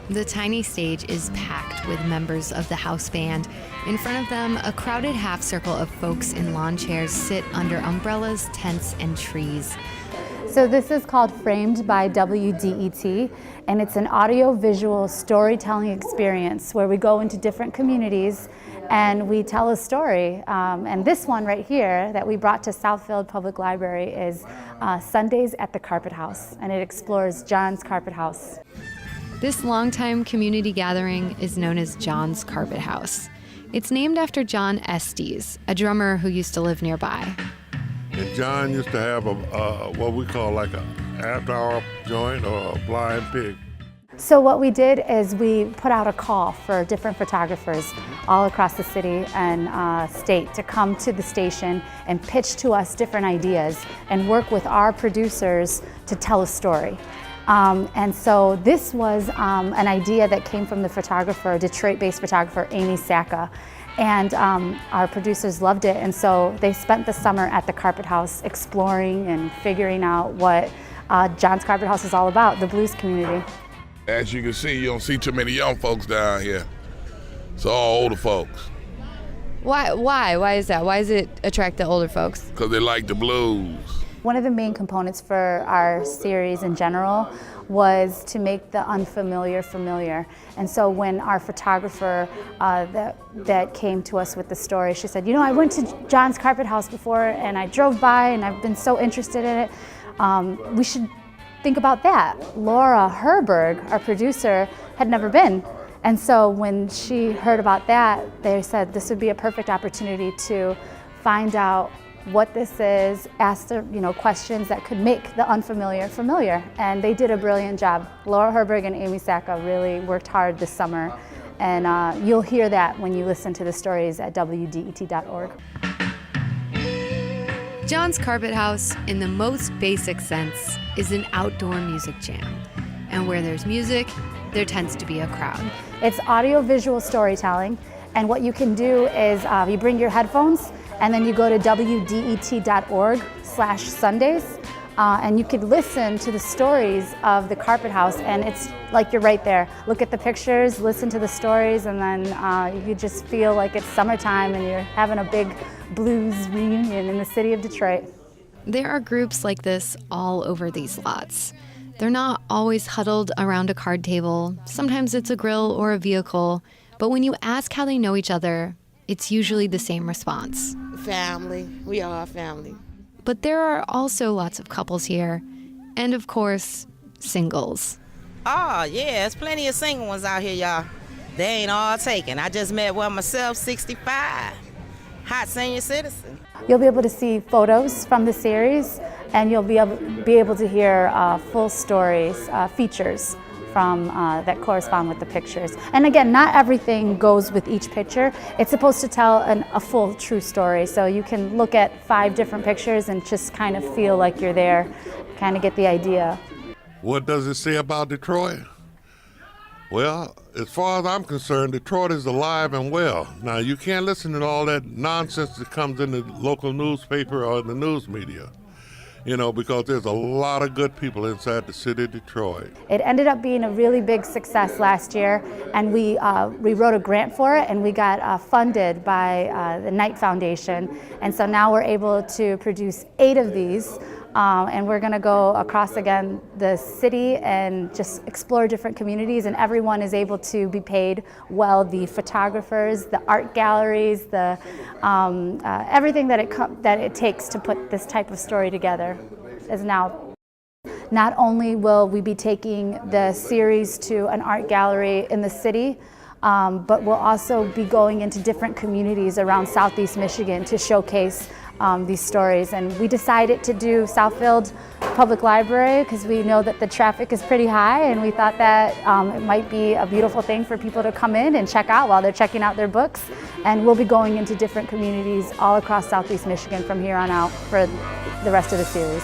The tiny stage is packed with members of the house band. In front of them, a crowded half circle of folks in lawn chairs sit under umbrellas, tents, and trees. So this is called Framed by WDET, and it's an audio-visual storytelling experience where we go into different communities and we tell a story. And this one right here that we brought to Southfield Public Library is Sundays at the Carpet House, and it explores John's Carpet House. This longtime community gathering is known as John's Carpet House. It's named after John Estes, a drummer who used to live nearby. And John used to have what we call like a after-hour joint or a blind pig. So what we did is we put out a call for different photographers all across the city and state to come to the station and pitch to us different ideas and work with our producers to tell a story. And so this was an idea that came from the photographer, Detroit-based photographer Amy Sacca. And our producers loved it, and so they spent the summer at the Carpet House exploring and figuring out what John's Carpet House is all about, the blues community. As you can see, you don't see too many young folks down here. It's all older folks. Why? Why is that? Why does it attract the older folks? Because they like the blues. One of the main components for our series in general was to make the unfamiliar familiar. And so when our photographer that came to us with the story, she said, you know, I went to John's Carpet House before and I drove by and I've been so interested in it. We should think about that. Laura Herberg, our producer, had never been. And so when she heard about that, they said this would be a perfect opportunity to find out what this is, ask the questions that could make the unfamiliar familiar. And they did a brilliant job. Laura Herberg and Amy Sacca really worked hard this summer. And you'll hear that when you listen to the stories at WDET.org. John's Carpet House, in the most basic sense, is an outdoor music jam. And where there's music, there tends to be a crowd. It's audio-visual storytelling. And what you can do is you bring your headphones and then you go to WDET.org/Sundays and you could listen to the stories of the Carpet House, and it's like you're right there. Look at the pictures, listen to the stories, and then you just feel like it's summertime and you're having a big blues reunion in the city of Detroit. There are groups like this all over these lots. They're not always huddled around a card table. Sometimes it's a grill or a vehicle. But when you ask how they know each other, it's usually the same response. Family. We are family. But there are also lots of couples here. And of course, singles. Oh, yeah, there's plenty of single ones out here, y'all. They ain't all taken. I just met one myself, 65. Hot senior citizen. You'll be able to see photos from the series, and you'll be able to hear full stories, features from that correspond with the pictures. And again, not everything goes with each picture. It's supposed to tell a full, true story. So you can look at 5 different pictures and just kind of feel like you're there, kind of get the idea. What does it say about Detroit? Well, as far as I'm concerned, Detroit is alive and well. Now, you can't listen to all that nonsense that comes in the local newspaper or the news media, because there's a lot of good people inside the city of Detroit. It ended up being a really big success last year, and we wrote a grant for it, and we got funded by the Knight Foundation. And so now we're able to produce 8 of these. And we're going to go across again the city and just explore different communities, and everyone is able to be paid well. The photographers, the art galleries, the everything that it takes to put this type of story together is now. Not only will we be taking the series to an art gallery in the city, but we'll also be going into different communities around Southeast Michigan to showcase these stories. And we decided to do Southfield Public Library because we know that the traffic is pretty high, and we thought that it might be a beautiful thing for people to come in and check out while they're checking out their books. And we'll be going into different communities all across Southeast Michigan from here on out for the rest of the series.